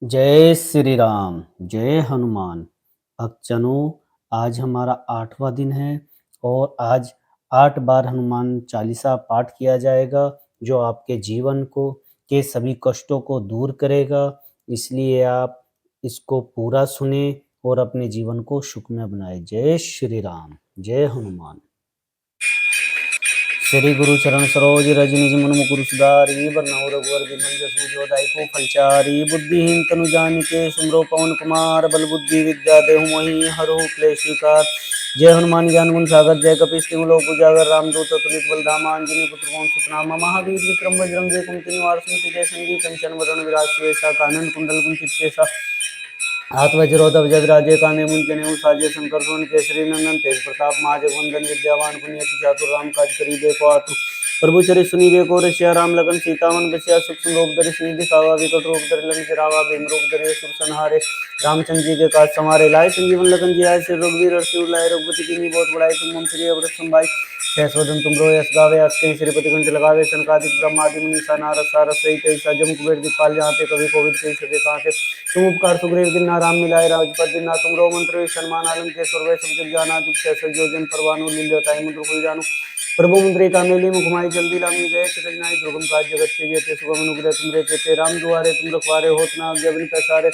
जय श्री राम, जय हनुमान। भक्तजनों, आज हमारा 8वां दिन है और आज 8 बार हनुमान चालीसा पाठ किया जाएगा, जो आपके जीवन को के सभी कष्टों को दूर करेगा। इसलिए आप इसको पूरा सुनें और अपने जीवन को सुखमय बनाएँ। जय श्री राम, जय हनुमान। श्री गुरु चरण सरोज रज निज मन मुकुर सुधारि बरनउँ रघुवर बिमल जसु जो दायको फलचारि। बुद्धिहीन तनु जानिके सुमिरौ पवन कुमार बल बुद्धि विद्या देहु मोहि हरहु क्लेश विकार। जय हनुमान ज्ञान गुण सागर जय कपीस तिहुँ लोक उजागर रामदूत अतुलित बल धामा अंजनी पुत्र पवन सुत नामा। महावीर विक्रम बजरंगी कुमति निवार सुमति संगी कंचन वरण विराज सुवेशा कानन कुंडल कुंचित केसा। हाथ वज्रोधव जगराजे काने मुंजने साजे शंकर सोन केसरी नंदन तेज प्रताप महाजगवंदन विद्यावान पुण्यति चातुर राम काज करीबे को आतु। प्रभु चरित सुनीबे को रसिया राम लगन सीतावन बसिया सूक्ष्म रूप धरि सिंह दिखावा विकट रूप धरि लंक जरावा भीम रूप धरि असुर संहारे। रामचंद्र जी के काज समारे लाए संजीवन लगन जी आए श्री रघुवीर हर्षि लाए रघुपति की बहुत बड़ाई तुम मम प्रिय व्रत संभाई। सहस्वदन तुमरो यश गावे अस्कई श्रीपति कंठ लगावे सनकादिक ब्रह्मादि मुनीसा नारद सारद सहित ऐसा जम कुबेर दिपाल जाते कवि कोविद कई सके कांते। तुम उपकार सुग्रीव किन्ना राम मिलाए राजपद दिना तुमरो मंत्र सन्मान आलम के स्वर्ग सब जग जाना दुख सहस्र योजन परवानु लील्योताई मुद्र खुल जानु। प्रभु मुद्रे कामेली मुखमाई जल्दी लामी गए सृजनाई दुर्गम काज जगत के जेते सुगम अनुग्रह तुमरे तेते राम दुआरे तुम रखवारे होत ना जबन पैसारे।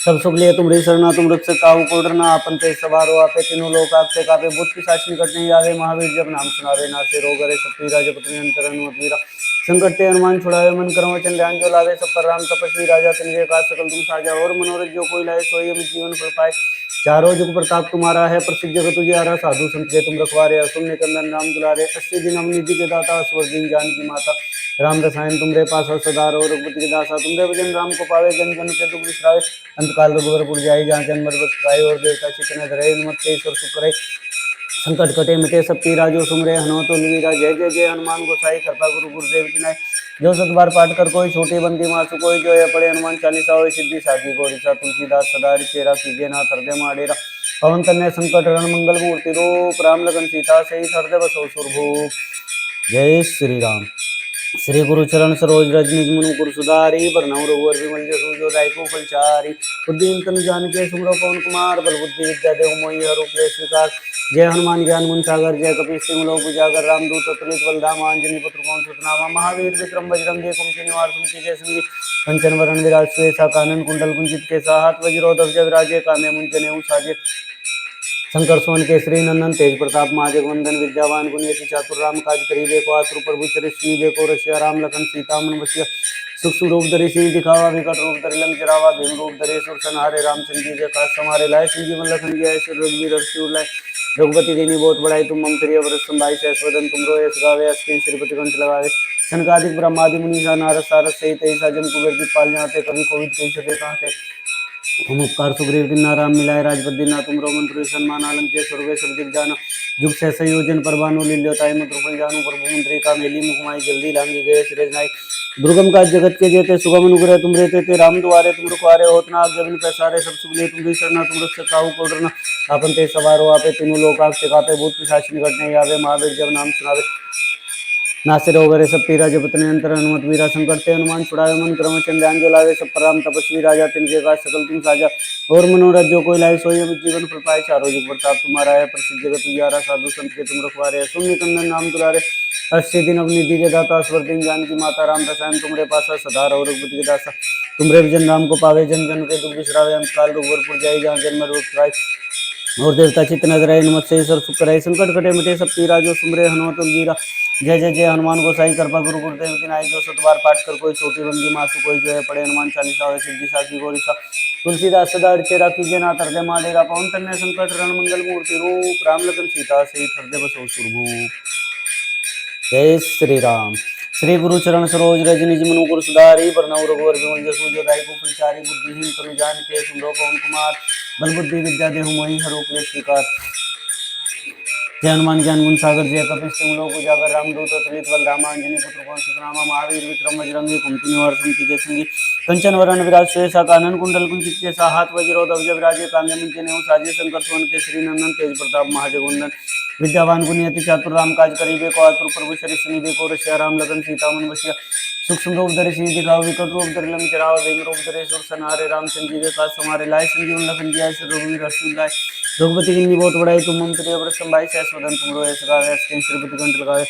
सब सुख लिए तुम शरणा तुम रख काहू को डरना आपन ते सवारो आपे तीनों लोक आपसे कापे बुद्ध पिशाच निकट नहीं आवे। महावीर जब नाम सुनावे नासे रोग हरे सब पीरा जपत निरंतर हनुमत वीरा। संकट ते हनुमान छुड़ावे मन कर्म वचन ध्यान जो लावे सब पर राम तपस्वी राजा तिनके काज सकल तुम साजा। और मनोरथ जो कोई लाए सोई अमित जीवन फल पाए। चारों जुग प्रताप तुम्हारा है प्रसिद्ध जगत तुझे साधु संत के तुम रखवारे असुर निकंदन राम दुलारे। 80 दिन अवनिधि के दाता स्वर दिन जानकी माता। राम रसायन तुमरे पास सदा रहो रघुपति के दासा तुमरे भजन राम को पावे जन जन के दुख विसरावे। अंतकाल रघुवरपुर जाई जहाँ जन्म मर बसुराए और देवता चितन धरे हनुमत के ईश्वर सुख करे। संकट कटे मिटे सब पीरा जो सुमरे हनुमत वीरा। जय जय जय हनुमान गोसाई कृपा गुरु गुरुदेव की नाय। जो सत बार पाठ कर कोई छोटी बंदी मासु कोई जो है पड़े हनुमान चालीसा हो सिद्धि साखी गौरीसा तुलसीदास सदा चेरा कीजिए नाथ हृदय माडेरा। पवन तनय संकट रण मंगल मूर्ति रूप राम लगन सीता सही हृदय बसो सुरभूप। जय श्री राम। श्री गुरु चरण सरोज रज निज मन मुकुर सुधारि बरनउँ रघुवर बिमल जसु जो दायको फलचारि। बुद्धिहीन तनु जानिके सुमिरौ पवन कुमार बल बुद्धि विद्या देहु मोहि हरहु क्लेश विकार। जय हनुमान ज्ञान गुण सागर जय कपीस तिहुँ लोक उजागर रामदूत अतुलित बल धामा अंजनी पुत्र पवन सुत नामा। महावीर विक्रम बजरंगी कुमति निवार सुमति के संगी कंचन वरण विराज सुवेशा कानन कुंडल कुंचित केसा। हाथ वज्रोधव जगराजे काने मुंजने साजे शंकर सोन केसरी नंदन तेज प्रताप महाजगवंदन विद्यावान गुणयति चातुर राम काज करीबे को आतुर। प्रभु चरित सुनीबे को रसिया राम लखन सीता मन बसिया सूक्ष्म रूप धरि सिंह दिखावा विकट रूप धरि लंक जरावा भीम रूप धरि असुर संहारे। रामचंद्र जी के काज समारे लाए संजीवन लखन जी आए श्री रघुवीर हर्षि लाए रघुपति दीनी बहुत बड़ाई तुम मम प्रिय व्रत संभाई। सहस्वदन तुमरो यश गावे अस्कई श्रीपति कंठ लगावे सनकादिक ब्रह्मादि मुनीसा नारद सारद सहित ऐसा जम कुबेर दिपाल जाते कवि कोविद कई सके कांते। तुम उपकार सुग्रीव किन्ना राम मिलाए राजपद दिना तुमरो मंत्र सन्मान आलम के स्वर्ग सब जग जाना जुग सहस योजन परवानु लील्योताई मुद्र फल जानु। प्रभु मंत्री का मेली मुखमाई जल्दी लांगी गए सृजनाई दुर्गम काज जगत के जेते सुगम अनुग्रह तुम रे तेते राम दुआरे तुम रुखवारे होत ना जबिन पैसारे। सब सुख लिए तुम शरणा तुम रक्ष काहू को डरना आपन ते सवारो आपे तीनों लोक आपसे कापे भूत पिशाच निकट नहीं आवे। महावीर जब नाम सुनावे नासिर वगैरह सब पीरा जपत निरंतर हनुमत वीरा। संकट ते हनुमान छुड़ावे मन क्रम वचन ध्यान जो लावे सब पर राम तपस्वी राजा तिनके काज सकल तुम साजा। और मनोरथ जो कोई लाए सोई अमित जीवन फल पाए। चारों जुग प्रताप तुम्हारा है प्रसिद्ध जगत उजियारा साधु संत के तुम रखवारे। सुन निकंदन नाम दुलारे 80 दिन अवनिधि के दाता स्वर दिन जानकी माता। राम रसायन तुमरे पासा सदा रहो रघुपति के दासा तुमरे भजन राम को पावे जन जन के दुख बिसरावे। अंतकाल रघुवरपुर जाई जहाँ जन्म मर बसुराए और देवता चित्त न धरे हनुमत से ईश्वर सुख करे। संकट कटे मिटे सब पीरा जो सुमरे हनुमत वीरा। जय जय जय हनुमान गोसाई कृपा गुरु गुरुदेव की नाई। जो सत बार पाठ कर कोई छोटी बंदी मासु कोई जो है पड़े हनुमान चालीसा हो सिद्धि साखी गौरीसा तुलसीदास सदा चेरा कीजिए नाथ हृदय माडेरा। पवन तनय संकट रण मंगल मूर्ति रूप राम लगन सीता सहित हृदय बसो सुरभूप। जय श्री राम। श्री गुरु चरण सरोज रज निज मन मुकुर सुधारि बरनउँ रघुवर बिमल जसु जो दायको फलचारि। बुद्धिहीन तनु जानिके सुमिरौ पवन कुमार बल बुद्धि विद्या देहु मोहि हरहु क्लेश विकार। जय हनुमान ज्ञान गुण सागर जय कपीस तिहुँ लोक उजागर रामदूत अतुलित बल धामा अंजनी पुत्र पवन सुत नामा। महावीर विक्रम बजरंगी कुमति निवार सुमति के संगी कंचन वरण विराज सुयसा कानन कुंडल कुंचित केसा हाथ वज्रो ध्वज विराजे कांधे मुंजे नेऊ साजे शंकर सुवन केसरी नंदन तेज प्रताप महाजगवंदन विद्यावान गुणियति चातुर राम काज करिबे को आतुर प्रभु श्री सुनिबे को रसिया राम लगन सीता मन बसिया सूक्ष्म रूप धरि सिंह दिखाओ विकट रूप धरि लंक चढ़ाओ भीम रूप धरि सुर संहारे रामचंद्र जी के काज समारे लाए संजीवन लखन जियाय श्री रघुवीर हर्षि लाए रघुपति की बहुत बड़ाई तुम मम प्रिय व्रत संभाई सहस वदन तुम रोए सदा श्रीपति कंठ लगाए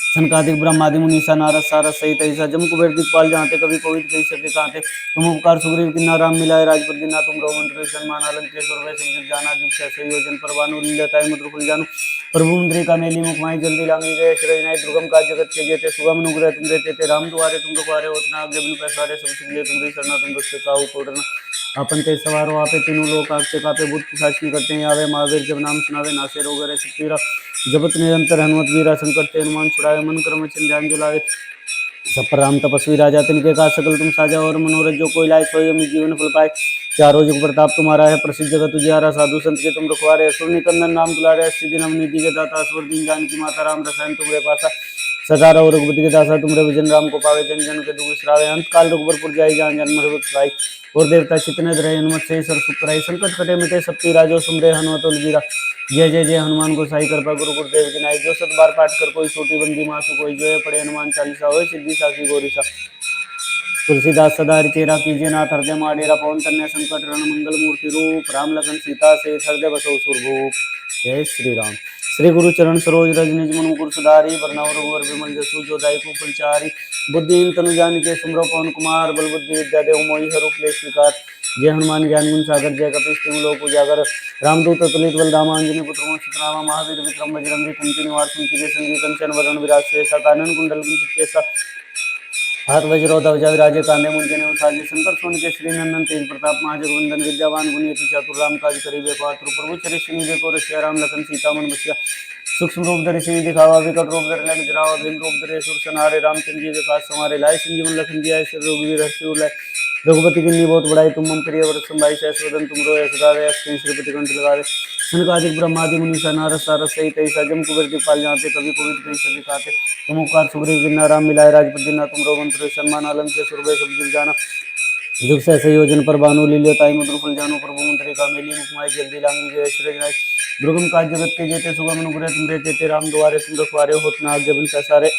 सनकादिक ब्रह्मादि मुनीसा नारद सारद सहित ऐसा जम कुबेर दिखपाल जानते कभी कोविद कही सके कांते तुम उपकार सुग्रीव किन्ना राम मिलाए राजपद दिना तुम रोमंत्र सन्मान अलंकृत वै सब जाना जुग से योजन परवानु लीलताय मधुर फुल जानू प्रभु मुद्रे का मेली मुखमाई जल्दी लांगी गए श्रय नाय दुर्गम का जगत के जेते सुगम अनुग्रह तुम देते थे राम दुआरे तुम दुआरे होतना आगे बिन पैसारे सब सुख तुम शरणा तुम रक्षे काहू कोडरना अपन ते सवारो आपे तीनों लोग आगते कापे भूत पिशाच करते हैं आवे महावीर जब नाम सुनावे नासे रोग रहे सुपीरा जपत निरंतर हनुमत वीरा संकट ते हनुमान छुड़ावे मन कर्म ध्यान जुलावे सब पर राम तपस्वी राजा तिनके का सकल तुम साजा और मनोरथ जो कोई लाए सोई अमित जीवन फल पाए चारों जुग प्रताप तुम्हारा है प्रसिद्ध जगत उजियारा साधु संत के तुम रखवारे असुर निकंदन नाम दुलारे अस्सी दिन अवनीति के दाता असुर दीन जानकी माता राम रसायन तुमरे पासा सदा रहो रघुपति के दासा तुमरे भजन राम को पावे जन जन के दुख विसरावे अंत काल रघुबरपुर जाई जान जन्म रघुपति पाई और देवता चितने धरे हनुमत से सर सुखराई संकट कटे मिटे सबकी राजो सुमरे हनुमत उलवीरा जय जय जय हनुमान गोसाई कृपा गुरु गुरुदेव की नाई जो सत बार पाठ कर कोई छोटी बंदी मासु कोई जो पड़े हनुमान चालीसा हो सिद्धि साखी गौरीसा तुलसीदास सदा चेरा कीजिए नाथ हृदय माडेरा पवन कन्या संकट रण मंगल मूर्ति रूप राम लखन सीता से हृदय बसो सुरभूप जय श्री राम श्री गुरु चरण सरोज रज निज मन मुकुर सुधारी वरनव रघुवर विमल जसु जो दायिकु फलचारी बुद्धिहीन तनु जानिके सुमरो पवन कुमार बल बुद्धि विद्या देव मोहि हरु क्लेश विकार जय हनुमान ज्ञान गुण सागर जय कपीश तिम लोक उजागर रामदूत अतुलित बलधाम अंजनी पुत्र मोक्षितनामा महावीर विक्रम बजरंगी कुंती निवार कुंती संगी कंचन वरण विराज सुयसा कानन कुंडल कुंचित केसा हाथ वज्रो ध्वजा विराजे कांधे मुंजे नेऊ साजे शंकर सुवन केसरी नंदन तेज प्रताप महाजगवंदन विद्यावान गुणियति चातुर राम काज करिबे को आतुर प्रभु चरित सुनिबे को रसिया राम लखन सीता मन बसिया सूक्ष्म रूप धरि सिंह दिखावा विकट रूप धरि लंक जरावा भीम रूप धरि सुर संहारे रामचंद्र जी के काज समारे लाए संजीवन लखन जियाय श्री रघुवीर हर्षि लाए रघुपति की बहुत बड़ाई तुम मम प्रिय व्रत संभाई सहस वदन तुम रोए सदा श्रीपति कंठ लगावे सनकादिक ब्रह्मादि मुनीसा नारद सारद सहित ऐसा जम कुबेर दिखपाल जानते कभी कोविद कही सके काते तुम उपकार सुग्रीव किन्ना राम मिलाए राजपद दिना तुम रोमंत्र सन्मान अलंकृत सुरभय सब दिल जाना जुग से संयोजन पर बानु लील्योताई मधुर फल जानो प्रभु मंत्री का मेली मुखमाई जल्दी लांगी जय श्री राय दुर्गम काज जगत के जेते सुगम अनुग्रह तुम रहते राम द्वारे तुम रखवारे होत नाग जबिन पैसारे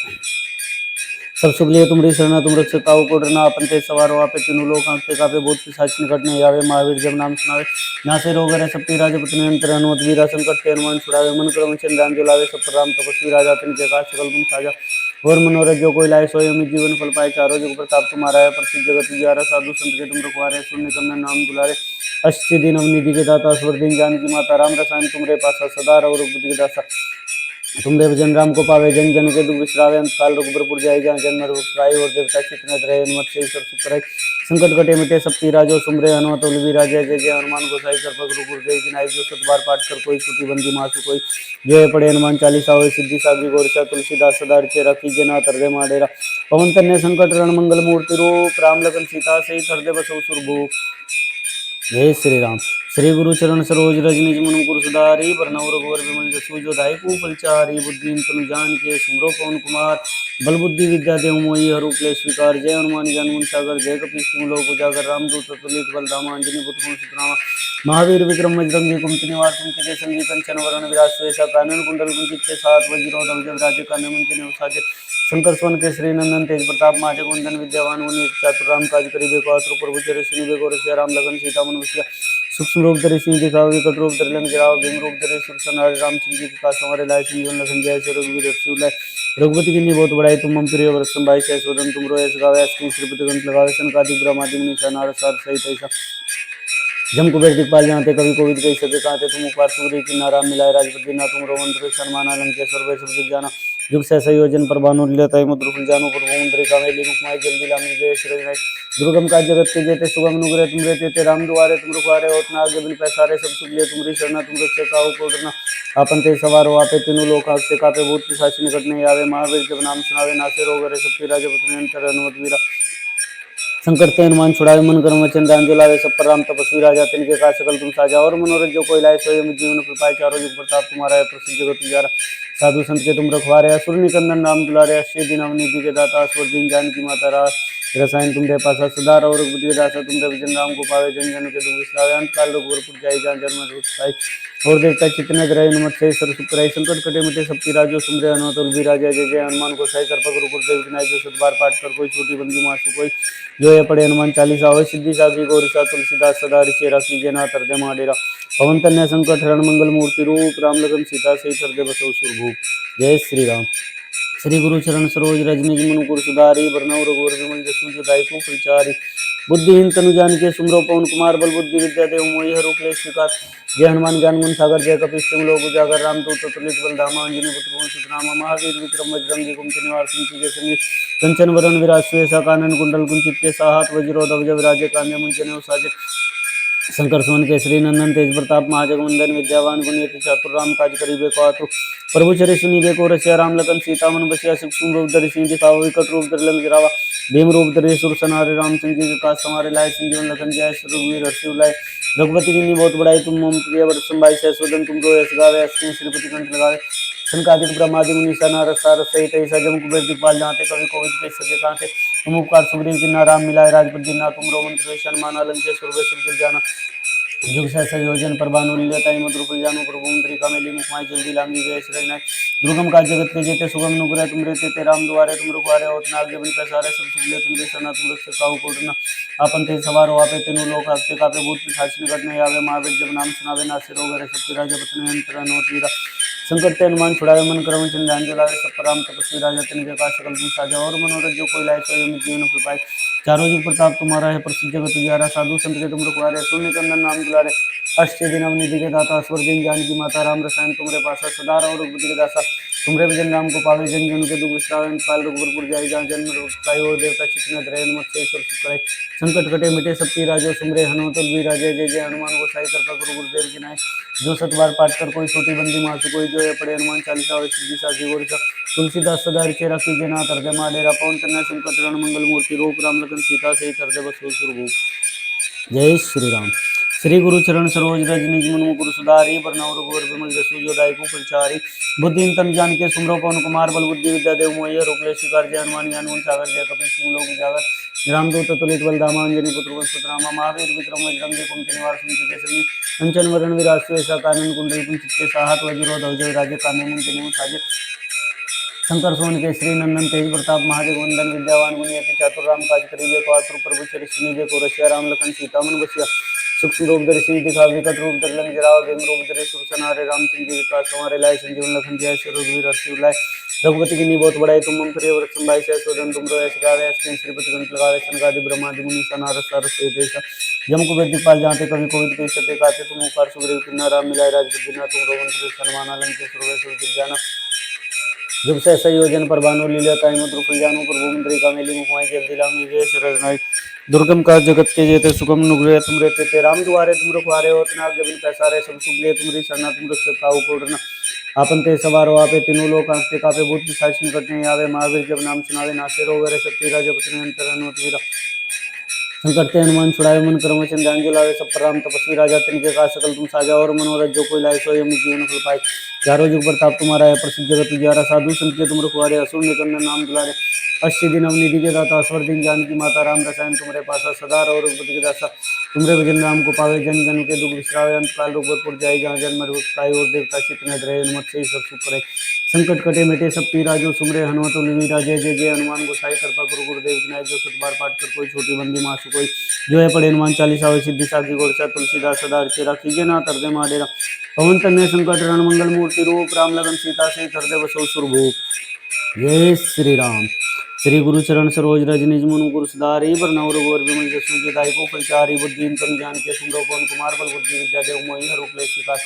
सब सुख लिए तुमरी शरणा तुम रक्षक काहू को डरना अपन ते सवारो आपे तीनों लोग आंखते कापे भूत पिशाच निकट नहीं आवे महावीर जब नाम सुनावे नासे रोग रहे सब पीरा जपत निरंतर हनुमत वीरा संकट के हनुमान छुड़ावे मन क्रम ध्यान जुलावे सब पर राम तपस्वी राजा तिनके काज सकल तुम साजा और मनोरथ जो कोई लाए सोई अमित जीवन फल पाए चारों जुग प्रताप तुम्हारा है प्रसिद्ध जगत उजियारा साधु संत के तुम रखवारे सुर निकंदन नाम दुलारे अस्सी दिन अवनीति के दाता स्वर दिन जानकी माता राम रसायन तुमरे पासा सदा रहो रघुपति के दासा तुम भजन राम को पावे जन जन के दुख विश्रावे अंत काल रघुबरपुर जाई जहाँ जन्म रुखाई और देवता चितने रहे हनुमत से ईश्वर सुखराई संकट कटे मिटे सब पीरा जो सुमरे हनुमत उलवीरा जय जय जय हनुमान गोसाई कृपा गुरु गुरुदेव की नाई जो सत बार पाठ कर कोई छुटी बंदी मासु कोई जय पड़े हनुमान चालीसा हो सिद्धि सागी गोरचा तुलसीदास सदा चेरा कीजे नाथ हृदय माडेरा पवन तन्य संकट रण मंगल मूर्ति रूप राम लखन सीता सहित हृदय बसो सुरभूप जय श्री राम श्री गुरु चरण सरोज रज निज मन मुकुर सुधारी वरनव रघुवर विमल जसु जो दायिकु फलचारी बुद्धिहीन तनु जानिके सुमरो पवन कुमार बल बुद्धि विद्या देव मोहि हरु क्लेश विकार जय हनुमान ज्ञान गुण सागर जय कपीश तिम लोक उजागर रामदूत अतुलित बलधामा अंजनी पुत्र मोक्षितनामा महावीर विक्रम बजरंगी कुमति निवार कुंती संगी कंचन वरण विराज सुयसा कानन कुंडल कुंचित साथ वज्रो ध्वज विराजे कान्हे मुंजे नेऊ साजे शंकर सुवन केसरी नंदन तेज प्रताप महाजगवंदन विद्यावान मुनि चातुर राम काज करिबे को आतुर प्रभु चरित सुनिबे को रसिया राम लगन सीता मन बसिया सूक्ष्म रूप धरि सिंह दिखाओ विकट रूप धरि लंक जराओ भीम रूप धरि सुर संहारे रामचंद्र जी के काज समारे लाए संजीवन लखन जियाय श्री रघुवीर हर्षि लाए रघुपति की बहुत बड़ाई तुम मम प्रिय व्रत संभाई सहस वदन तुम रोए सगावे श्रीपति कंठ लगावे सनकादिक ब्रह्मादि मुनीसा नारद सारद सहित ऐसा जम कुबेर दिखपाल जानते कभी कोविद कही सके कांते तुम उपकार सुग्रीव किन्ना राम मिलाए राजपति ना तुम रोमंत्र सन्मान अलंकृत वै सब जाना जुग से संयोजन पर बानु लीलताई मधुर फल जानो प्रभु मंत्री का मेली मुखमाई जल्दी लांगी जय श्री राय दुर्गम काज जगत के जेते सुगम अनुग्रह तुम रहते थे राम दुआरे तुम रुखवारे होत ना आगे बिन पैसारे सब सुख लिए तुमरी शरणा तुम रक्षक काहू को डरना आपन ते सवार हो आपे तीनों लोक आगते कापे भूत पिशाच निकट नहीं आवे महावीर जब नाम सुनावे नासे रोग रहे सब पीरा जपत निरंतर हनुमत वीरा संकट ते हनुमान छुड़ावे मन कर्म वचन ध्यान जुलावे सब पर राम तपस्वी राजा तिनके काज सकल तुम साजा और मनोरथ जो कोई लाए सोई अमित जीवन फल पाए चारों जुग प्रताप तुम्हारा है प्रसिद्ध जगत उजियारा साधु संत के तुम रखवारे असुर निकंदन राम दुलारे अस्सी दिन अवनीति के दाता असुर दिन जानकी माता रसायन तुम्हारे पासा सदा रहो रघुपति के दासा तुम्हारे भजन राम को पावे जन जन के दुख विश्रावे अंत काल रघुवर जाई जहाँ जन्म दुख पाई और देवता चितने ग्रह नमत से सरसुराई संकट कटे मिटे सबकी राजो सुमरे हनुमत और वीराजय जय जय हनुमान को सही कर गुरु गुरुदेव विनायक जो सतबार पाठ कर कोई छोटी बंदी मासु कोई जो ये पढ़े हनुमान चालीसा हो सिद्धि साधी गौरीसा तुलसीदास सदा ऋषि राशि जना तरदे महाडेरा पवन तन्य संकट हरण मंगल मूर्ति रूप राम लगन सीता सही तरदे बसो सुरभूप। जय श्री राम। श्री गुरु चरण सरोज रजनी मनुकुर सुधारी बरनौ रघुवर विमल जसु जदाई को प्रचारी बुद्धिहीन तनु जानिके सुमरो पवन कुमार बल बुद्धि विद्या देव मोहि हरो क्लेश विकार जय हनुमान ज्ञान गुण सागर जय कपीश तिम लोक उजागर राम दूत तुलित बल धामा अंजनी पुत्र पवन सुत नामा महावीर विक्रम बजरंगी कुमति निवार सिंह के संगी कंचन वरण विराज सुयसा कानन कुंडल कुंचित के साहात वज्रो ध्वज विराजे कान्य मुंचने साजे शंकर सोन केसरी नंदन तेज प्रताप महाजगवंदन विद्यावान गुणियति चातुर राम काज करिबे को आतु प्रभु चरि सुनिबे को रसिया राम लखन सीता मन बसिया सूक्ष्म रूप धरि सिंह दिखाओ विकट रूप धरि लंक जरावा भीम रूप धरि सुर सनारे रामचंद्र जी के काज समारे लाए संजीवन लखन जाय रघुवीर हर्षि लाए रघुपति की बहुत बड़ाई तुम मम प्रिय वर संभाई सैस्वदन तुम रो यश गावे अस्ति श्रीपति कंठ लगावे सनकादिक ब्रह्मादि मुनि सनार सार सहित ऐसा जम कुबेर दिखपाल जाते कवि कोविद के सके कांटे तुम उपकार सुग्रीव की नाराम मिलाए राजपति ना तुम रो मंत्र शर्मा लंके सुरवे सुरगिर जाना जुग सहसा योजन पर बानु लीलताई मधुर जानु प्रभु त्रिका मेली मुखमाई जल्दी लांगी वे श्री नाय दुर्गम का जगत के जेते सुगम नुग्रह तुम रहते ते राम दुआरे तुम रुखवारे होत नाग जबन प्रसारे सब सुगले तुम रे सना तुम रक्षक काहू कोटना आपन ते सवार हो आपे तेनु लोक आपते कापे भूत पिशाच निकट नहीं आवे महावीर जब नाम सुनावे नासे रोग हरे सब राजा बतने अंतर अनोतीरा संकट ते हनुमान छुड़ावे मन क्रम चंद्रान जलावे सब पराम तपस्वी राजा तिन के का सकल तुम साजा और मनोरथ जो कोई लाए सो जीवन को पाए चारों जुग प्रताप तुम्हारा है प्रसिद्ध जगत उजियारा साधु संत के तुम रुखवारे शून्य कंदन नाम दुलारे अष्ट दिन अवनिधि के दाता स्वर दिन जानकी माता राम रसायन तुमरे पासा सदा रहो रघुपति के दासा तुमरे भजन राम को पावे जन जन के दुख विश्रावे काल रघुवर जाई जहाँ जन्म पाई और देवता चित्त द्रय नमत से ईश्वर सुखराय संकट कटे मिटे सबकी राजो सुमरे हनुमत वीराजय जय जय हनुमान को साई कृपा गुरु गुरुदेव की नाय जो सतबार पाठ कर कोई छोटी बंदी मासु कोई जो पड़े हनुमान चालीसा और सिद्धि साधी गोरिसा तुलसीदास सदा ऋषि राखी जना तरदे माडेरा पवन तनय संकट हरण मंगल मूर्ति रूप राम लखन सीता सही तरदे बसो सुरभूप। जय श्री राम। श्री गुरु चरण सरोज रज निज मन मुकुर सुधारी बरनौ रघुवर विमल जसु जो दायको प्रचारी बुद्धिहीन तनु जानिके सुमरो पवन कुमार बल बुद्धि विद्या देव मोहि हरो क्लेश विकार जय हनुमान ज्ञान गुण सागर जय कपीश तिम लोक उजागर रामदूत तुलित बल धामा अंजनी पुत्र पवन सुत नामा महावीर विक्रम बजरंगी कुमति निवार सिंह के संगी कंचन वरण विराज सुयसा कानन कुंडल कुंचित के साहात वज्रो ध्वज विराजे कान्य मुंचने साजे शंकर सोन केसरी नंदन तेज प्रताप महाजगवंदन विद्यावान गुणियति चातुर राम काज करिबे को आतुर प्रभु चरि सुनिबे को रसिया राम लखन सीता मन बसिया सूक्ष्म रूप धरि सिंह दिखा विकट रूप धरि लंक जराव भीम रूप धरि सुर सनारे रामचंद्र जी का संवारे लाए संजीवन लखन जय रघुवीर हर्षि लाए रघुपति की बहुत बड़ाई तुम मम प्रिय व्रत संभाई सैस्वदन तुम रो यश गावे अस्ति श्रीपति कंठ लगावे सनकादि ब्रह्मादि मुनि सनार सार सहित जम कुबेर दिखपाल जाते कवि कोविद के सके काते तुम उपकार सुग्रीव की नाराम मिलाए राजपति ना तुम रो मंत्र सन्मान लंके सुरवे सुरगिर जाना जुग से संयोजन पर बानु लीला ताई मधुर फुल जानु प्रभु मंत्री का मेली मुखमाई जल्दी लांगी वे रजनाई दुर्गम का जगत के जेते सुगम नुग्रह तुम रहते ते राम दुआरे तुम रुखवारे होत नाग जबिन पैसारे सब सुगले तुमरी सरना तुम रक्षक काहू कोटना आपन ते सवार हो आपे तीनों लोक आंखते कापे भूत पिशाच निकट नहीं आवे महावीर जब नाम सुनावे नासे रोग हरे सब राजा पत्नी अंतर अनुमत वीरा संकट ते हनुमान छुड़ावे मन क्रम चंद्रान जलावे सब राम तपस्वी राजा तिनके का सकल तुम साजा और मनोरथ जो कोई लाए सो जीवन फल पाए चारों जुग प्रताप तुम्हारा है प्रसिद्ध जगत उजियारा साधु संत के तुम रुखवारे असुर निकंदन नाम दुलारे अष्ट दिन अवनिधि के दाता स्वर दिन जानकी माता राम रसायन तुम्हारे पासा सदा रहो रघुपति के दासा तुमरे भजन राम को पावे जन जन के दुख विश्रावे अंत काल रघुवर जाई जहाँ जन्म पाई और देवता चित्त न द्रय नमत से सब सुख करे संकट कटे मिटे सब पीरा जो सुमरे हनुमत वीरा जय जय जय हनुमान गोसाई कृपा गुरु गुरुदेव विनायक जो सतबार पाठ कर कोई छोटी बंदी मासु कोई जो है पढ़े हनुमान चालीसा हो सिद्धि साधी गोरसा तुलसीदास सदा ऋषि राखी जना तरदे माडेरा पवन तन्य संकट हरण मंगल मूर्ति रूप राम लगन सीता से तरदे बसो सुरभूप। जय श्री राम। श्री गुरु चरण सरोज रज निज मन गुरु सुधारी बरनौ रघुवर विमल जसु जदाई को प्रचारी बुद्धिहीन तनु जानिके सुमरो पवन कुमार बल बुद्धि विद्या देव मोहि हरो क्लेश विकार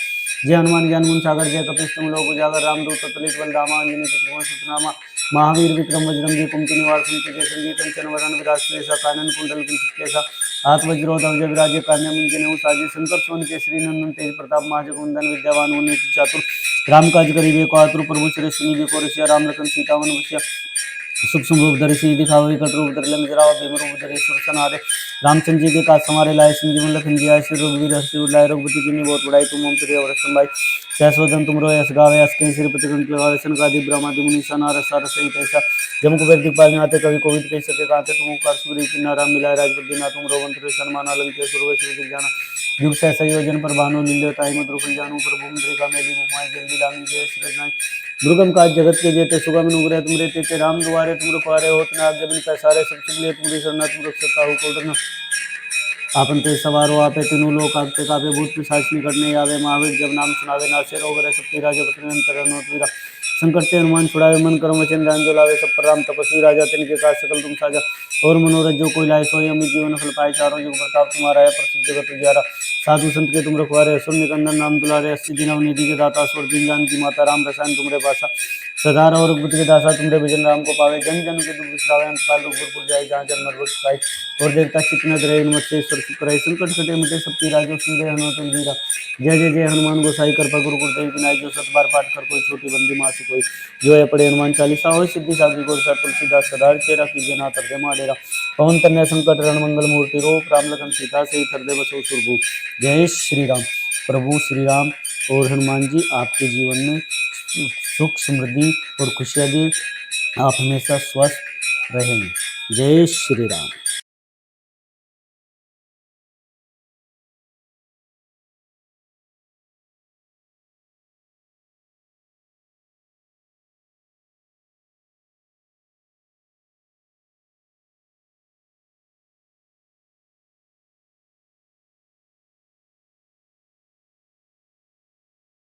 जय हनुमान ज्ञान गुण सागर जय कपीश तिम लोक उजागर रामदूत तुलित बल धामा अंजनी पुत्र पवन सुत नामा महावीर विक्रम बजरंगी कुमति निवार सिंह के संगी कंचन वरण विराज सुयसा कानन कुंडल कुंचित केसा हाथ वज्रो ध्वज विराजे कान्य मुंजने साजे शंकर सोन केसरी नंदन तेज प्रताप महाजगवंदन विद्यावान उन्नीत चातुर राम काज करिबे को आतुर प्रभु चरि सुनिबे को रसिया राम लखन सीता मन बसिया सूक्ष्म रूप धरि सिंह दिखाओ विकट रूप धरि लंक जराव भीम रूप धरि सुर सनारे रामचंद्र जी के काज समारे लाए संजीवन लखन जिया श्री रघुवीर हर्षि लाए रघुपति की बहुत बड़ाई तुम मम प्रिय व्रत संभाई शाश्वतम तुमरो यश गावे यश के सिर प्रतिकंठ लगावे सनकादि ब्रह्मादि मुनीसा नारद सारद सहित ऐसा जम कुबेर दिखपाल आते कवि कोविद कह सके काते तुम कर सूर्य की नारा मिलाए राजपति ना तुम रोवंत्र सन्मान अलंके सुरवे सुर जाना युग से संयोजन पर भानु लील्यो ताई मधुर फल जानू प्रभु मुद्रिका मेली मुखमाय जल्दी लांगी जय श्री नाय दुर्गम काज जगत के जेते सुगम नुग्रह तुमरे तेते राम दुआरे तुम रुखवारे होत न आज्ञा बिन पैसारे सब चिल्ले तुमरी शरणा तुम रक्षक काहू को डरना आपन ते सवारो आपे तीनों लोक आपते कापे भूत पिशाच निकट नहीं आवे महावीर जब नाम सुनावे नासे रोग रहे सब राजा पत्र अंतर वीरा संकट ते हनुमान छुड़ावे मन कर्म वचन ध्यान जो लावे सब पर राम तपस्वी राजा तिनके काज सकल तुम साजा और मनोरथ जो कोई लाए सोई अमित जीवन फल पाए चारों युग प्रताप तुम्हारा है प्रसिद्ध जगत उजियारा साधु संत के तुम रखवारे असुर निकंदन नाम दुलारे अस्सी दिन निधि के दाता स्वर दिन जान की माता राम रसायन तुमरे पासा सदार और बुद्ध के दासा तुमरे भजन राम को पावे जन जन के दुख विश्रावे अंतकाल रूपपुर जाए जहाँ जन नरवत पाए और देवता चित्त रहे मत्स्य ईश्वर सुख संकट कटे मिटे सबकी राजो सीधे हनुमत जीरा जय जय जय हनुमान गोसाई कृपा गुरु गुरुदेव की नाय जो सत बार पाठ कर कोई छोटी बंदी मासी कोई जो है पढ़े हनुमान चालीसा हो सिद्धि साधु गोर तुलसीदास सदार चेरा कीजिए ना तरदे माडेरा पवन तन्य संकट रण मंगल मूर्ति रूप राम लखन सीता से हृदय बसो सुरभु जय श्री राम। प्रभु श्री राम और हनुमान जी आपके जीवन में सुख समृद्धि और खुशियाँ दी, आप हमेशा स्वस्थ रहें। जय श्री राम।